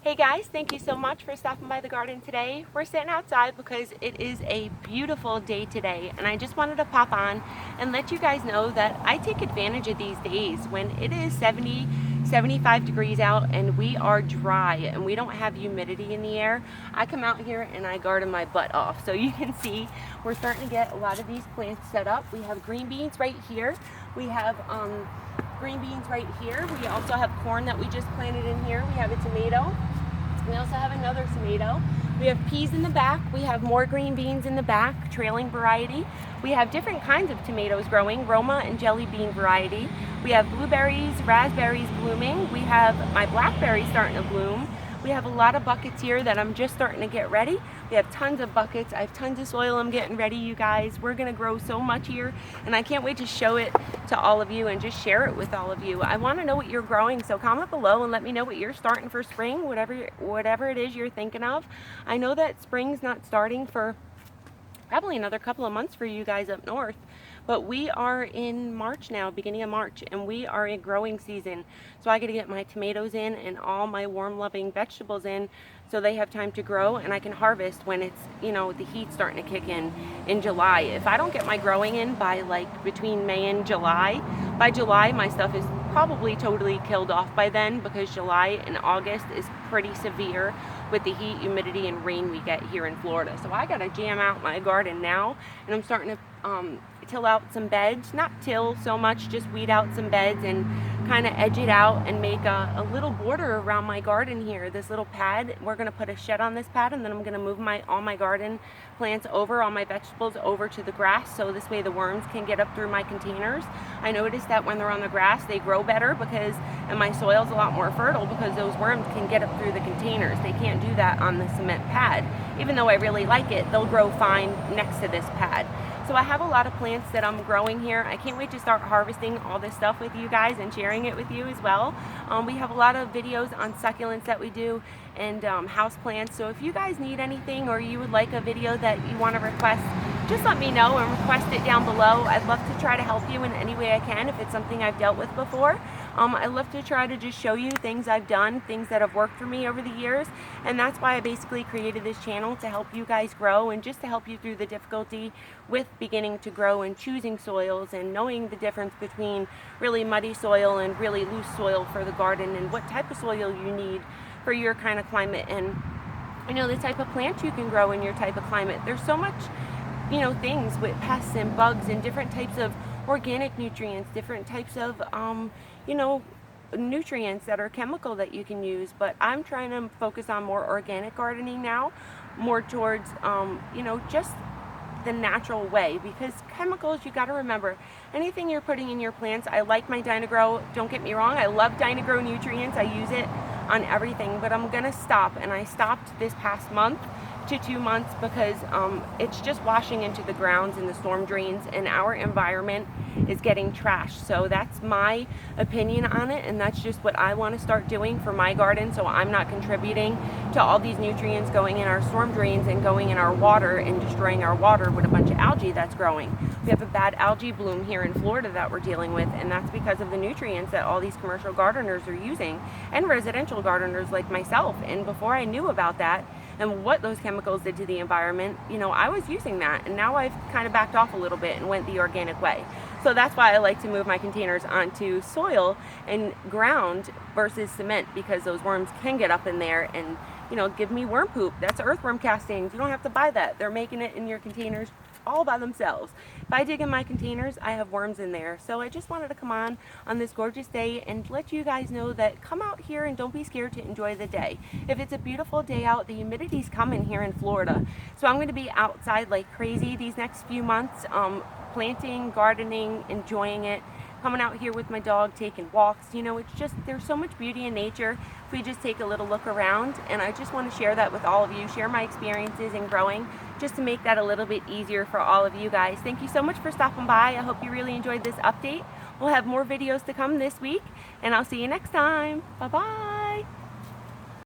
Hey guys, thank you so much for stopping by the garden today. We're sitting outside because it is a beautiful day today, and I just wanted to pop on and let you guys know that I take advantage of these days when it is 70, 75 degrees out and we are dry and we don't have humidity in the air. I come out here and I garden my butt off. So you can see we're starting to get a lot of these plants set up. We have green beans right here. We have green beans right here. We also have corn that we just planted in here. We have a tomato. We also have another tomato. We have peas in the back. We have more green beans in the back, trailing variety. We have different kinds of tomatoes growing, Roma and jelly bean variety. We have blueberries, raspberries blooming. We have my blackberries starting to bloom. We have a lot of buckets here that I'm just starting to get ready. We have tons of buckets. I have tons of soil I'm getting ready, you guys. We're gonna grow so much here, and I can't wait to show it to all of you and just share it with all of you. I wanna know what you're growing, so comment below and let me know what you're starting for spring, whatever it is you're thinking of. I know that spring's not starting for probably another couple of months for you guys up north, but we are in March now, beginning of March, and we are in growing season. So I got to get my tomatoes in and all my warm loving vegetables in so they have time to grow and I can harvest when it's, the heat's starting to kick in July. If I don't get my growing in by like between May and July, by July my stuff is probably totally killed off by then, because July and August is pretty severe with the heat, humidity, and rain we get here in Florida. So I gotta jam out my garden now, and I'm starting to till out some beds, not till so much, just weed out some beds and kind of edge it out and make a little border around my garden here. This little pad, we're gonna put a shed on this pad, and then I'm gonna move all my garden plants over, all my vegetables over to the grass, so this way the worms can get up through my containers. I noticed that when they're on the grass they grow better and my soil's a lot more fertile because those worms can get up through the containers. They can't do that on the cement pad. Even though I really like it, they'll grow fine next to this pad. So I have a lot of plants that I'm growing here. I can't wait to start harvesting all this stuff with you guys and sharing it with you as well. We have a lot of videos on succulents that we do and house plants. So if you guys need anything or you would like a video that you want to request, just let me know and request it down below. I'd love to try to help you in any way I can if it's something I've dealt with before. I love to try to just show you things I've done, things that have worked for me over the years, and that's why I basically created this channel, to help you guys grow and just to help you through the difficulty with beginning to grow and choosing soils and knowing the difference between really muddy soil and really loose soil for the garden, and what type of soil you need for your kind of climate, and the type of plant you can grow in your type of climate. There's so much things with pests and bugs and different types of organic nutrients, different types of nutrients that are chemical that you can use. But I'm trying to focus on more organic gardening now, more towards just the natural way, because chemicals, you got to remember, anything you're putting in your plants. I like my Dynagrow, don't get me wrong, I love Dynagrow nutrients, I use it on everything, but I'm gonna stop, and I stopped this past month to 2 months because it's just washing into the grounds and the storm drains, and our environment is getting trashed. So that's my opinion on it, and that's just what I want to start doing for my garden, so I'm not contributing to all these nutrients going in our storm drains and going in our water and destroying our water with a bunch of algae that's growing. We have a bad algae bloom here in Florida that we're dealing with, and that's because of the nutrients that all these commercial gardeners are using, and residential gardeners like myself. And before I knew about that and what those chemicals did to the environment, I was using that, and now I've kind of backed off a little bit and went the organic way. So that's why I like to move my containers onto soil and ground versus cement, because those worms can get up in there and give me worm poop. That's earthworm castings. You don't have to buy that. They're making it in your containers all by themselves. If I dig in my containers, I have worms in there. So I just wanted to come on this gorgeous day and let you guys know that come out here and don't be scared to enjoy the day. If it's a beautiful day out, the humidity's coming here in Florida. So I'm going to be outside like crazy these next few months, planting, gardening, enjoying it, coming out here with my dog, taking walks. It's just, there's so much beauty in nature if we just take a little look around, and I just want to share that with all of you, share my experiences in growing, just to make that a little bit easier for all of you guys. Thank you so much for stopping by. I hope you really enjoyed this update. We'll have more videos to come this week, and I'll see you next time. Bye-bye.